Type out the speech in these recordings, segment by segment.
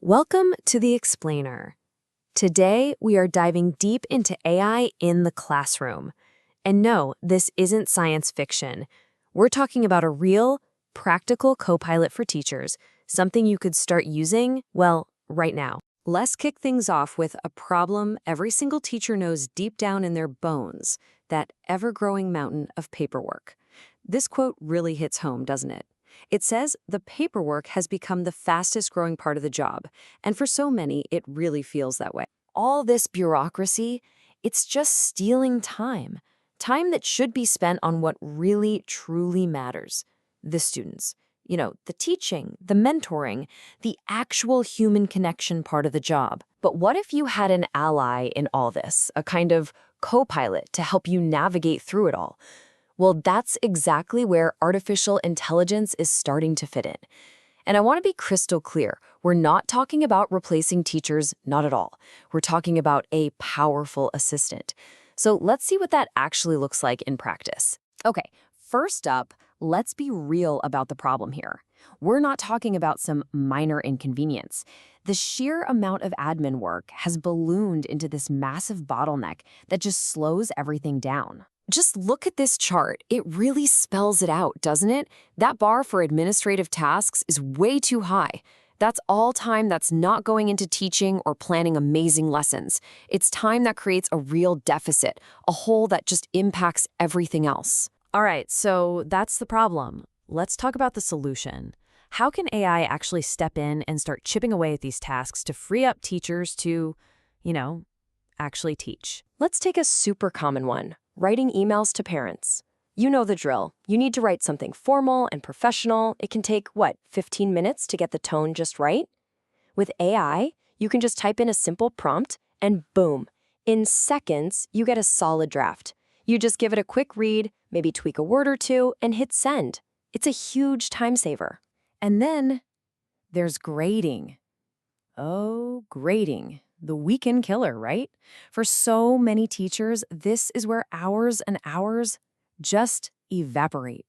Welcome to The Explainer. Today, we are diving deep into AI in the classroom. And no, this isn't science fiction. We're talking about a real, practical co-pilot for teachers, something you could start using, well, right now. Let's kick things off with a problem every single teacher knows deep down in their bones, that ever-growing mountain of paperwork. This quote really hits home, doesn't it? It says the paperwork has become the fastest growing part of the job, and for so many, it really feels that way. All this bureaucracy, it's just stealing time. Time that should be spent on what really, truly matters. The students. The teaching, the mentoring, the actual human connection part of the job. But what if you had an ally in all this, a kind of co-pilot to help you navigate through it all? Well, that's exactly where artificial intelligence is starting to fit in. And I want to be crystal clear. We're not talking about replacing teachers, not at all. We're talking about a powerful assistant. So let's see what that actually looks like in practice. Okay, first up, let's be real about the problem here. We're not talking about some minor inconvenience. The sheer amount of admin work has ballooned into this massive bottleneck that just slows everything down. Just look at this chart. It really spells it out, doesn't it? That bar for administrative tasks is way too high. That's all time that's not going into teaching or planning amazing lessons. It's time that creates a real deficit, a hole that just impacts everything else. All right, so that's the problem. Let's talk about the solution. How can AI actually step in and start chipping away at these tasks to free up teachers to, actually teach? Let's take a super common one. Writing emails to parents. You know the drill. You need to write something formal and professional. It can take, 15 minutes to get the tone just right? With AI, you can just type in a simple prompt and boom, in seconds, you get a solid draft. You just give it a quick read, maybe tweak a word or two, and hit send. It's a huge time saver. And then there's grading. Oh, grading. The weekend killer, right? For so many teachers, this is where hours and hours just evaporate.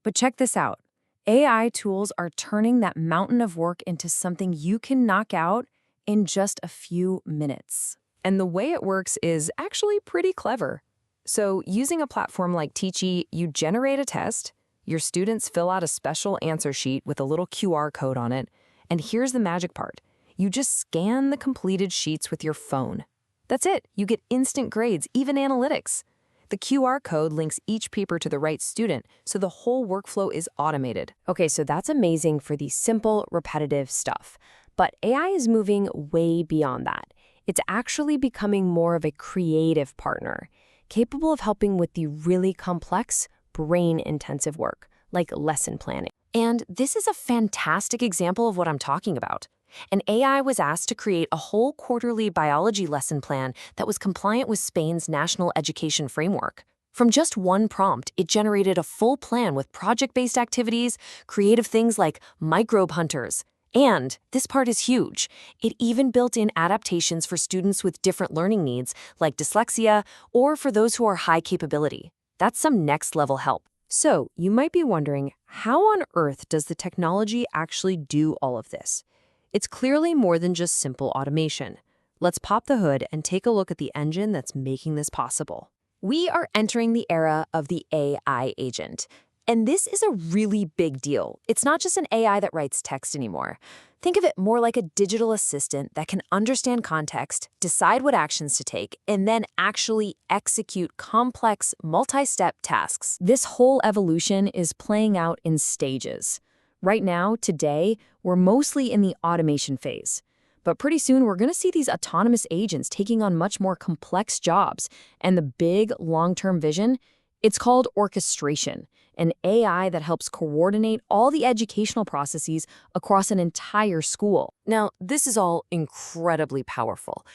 But check this out. AI tools are turning that mountain of work into something you can knock out in just a few minutes. And the way it works is actually pretty clever. So using a platform like Teachee, you generate a test, your students fill out a special answer sheet with a little QR code on it, and here's the magic part. You just scan the completed sheets with your phone. That's it. You get instant grades, even analytics. The QR code links each paper to the right student, so the whole workflow is automated. Okay, so that's amazing for the simple, repetitive stuff. But AI is moving way beyond that. It's actually becoming more of a creative partner, capable of helping with the really complex, brain-intensive work, like lesson planning. And this is a fantastic example of what I'm talking about. An AI was asked to create a whole quarterly biology lesson plan that was compliant with Spain's national education framework. From just one prompt, it generated a full plan with project-based activities, creative things like microbe hunters. And this part is huge. It even built in adaptations for students with different learning needs, like dyslexia, or for those who are high capability. That's some next-level help. So, you might be wondering, how on earth does the technology actually do all of this? It's clearly more than just simple automation. Let's pop the hood and take a look at the engine that's making this possible. We are entering the era of the AI agent. And this is a really big deal. It's not just an AI that writes text anymore. Think of it more like a digital assistant that can understand context, decide what actions to take, and then actually execute complex, multi-step tasks. This whole evolution is playing out in stages. Right now, today, we're mostly in the automation phase. But pretty soon, we're going to see these autonomous agents taking on much more complex jobs. And the big, long-term vision? It's called orchestration, an AI that helps coordinate all the educational processes across an entire school. Now, this is all incredibly powerful.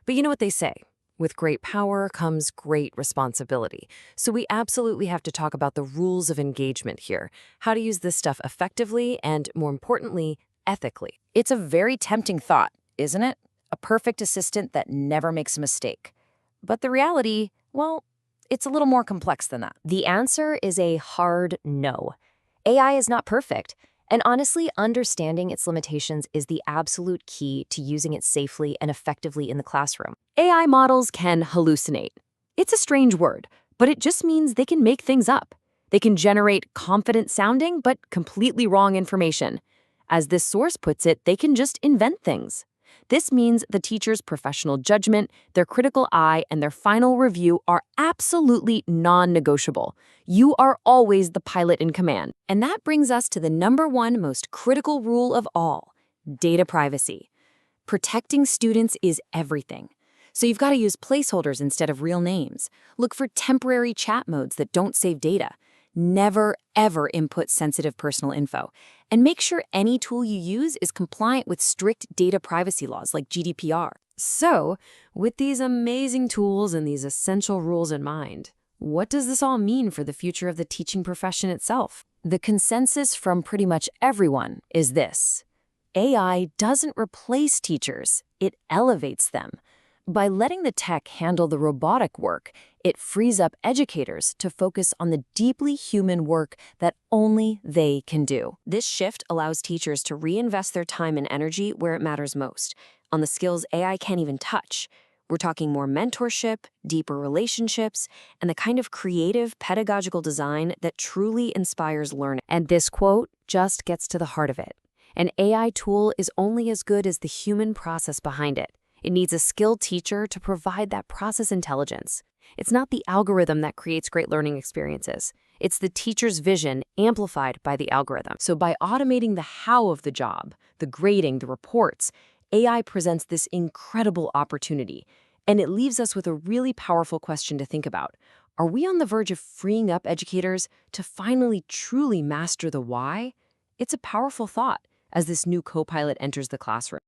But you know what they say? With great power comes great responsibility. So we absolutely have to talk about the rules of engagement here, how to use this stuff effectively and, more importantly, ethically. It's a very tempting thought, isn't it? A perfect assistant that never makes a mistake. But the reality, well, it's a little more complex than that. The answer is a hard no. AI is not perfect, And honestly, understanding its limitations is the absolute key to using it safely and effectively in the classroom. AI models can hallucinate. It's a strange word, but it just means they can make things up. They can generate confident sounding but completely wrong information. As this source puts it, they can just invent things. This means the teacher's professional judgment, their critical eye, and their final review are absolutely non-negotiable. You are always the pilot in command. And that brings us to the #1 most critical rule of all: data privacy. Protecting students is everything. So you've got to use placeholders instead of real names. Look for temporary chat modes that don't save data. Never, ever input sensitive personal info. And make sure any tool you use is compliant with strict data privacy laws like GDPR. So, with these amazing tools and these essential rules in mind, what does this all mean for the future of the teaching profession itself? The consensus from pretty much everyone is this: AI doesn't replace teachers, it elevates them. By letting the tech handle the robotic work, it frees up educators to focus on the deeply human work that only they can do. This shift allows teachers to reinvest their time and energy where it matters most, on the skills AI can't even touch. We're talking more mentorship, deeper relationships, and the kind of creative pedagogical design that truly inspires learning. And this quote just gets to the heart of it. An AI tool is only as good as the human process behind it. It needs a skilled teacher to provide that process intelligence. It's not the algorithm that creates great learning experiences. It's the teacher's vision amplified by the algorithm. So by automating the how of the job, the grading, the reports, AI presents this incredible opportunity. And it leaves us with a really powerful question to think about. Are we on the verge of freeing up educators to finally truly master the why? It's a powerful thought as this new co-pilot enters the classroom.